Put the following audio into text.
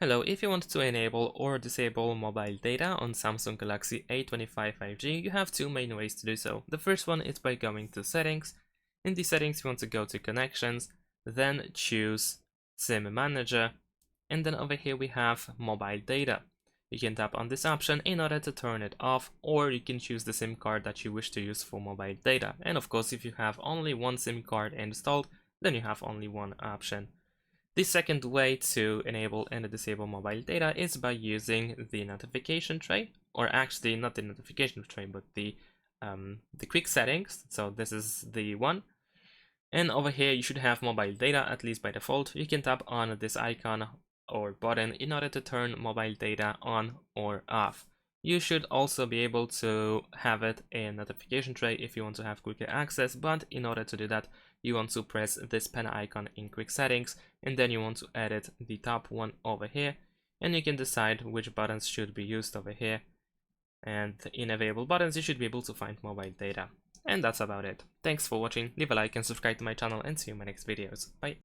Hello, if you want to enable or disable mobile data on Samsung Galaxy A25 5G, you have two main ways to do so. The first one is by going to settings. In the settings, you want to go to connections, then choose SIM manager, and then over here we have mobile data. You can tap on this option in order to turn it off, or you can choose the SIM card that you wish to use for mobile data. And of course, if you have only one SIM card installed, then you have only one option. The second way to enable and disable mobile data is by using the notification tray, or actually not the notification tray, but the quick settings. So this is the one. And over here you should have mobile data, at least by default. You can tap on this icon or button in order to turn mobile data on or off. You should also be able to have it in notification tray if you want to have quicker access, but in order to do that, you want to press this pen icon in quick settings, and then you want to edit the top one over here, and you can decide which buttons should be used over here. And in available buttons, you should be able to find mobile data. And that's about it. Thanks for watching, leave a like and subscribe to my channel, and see you in my next videos. Bye!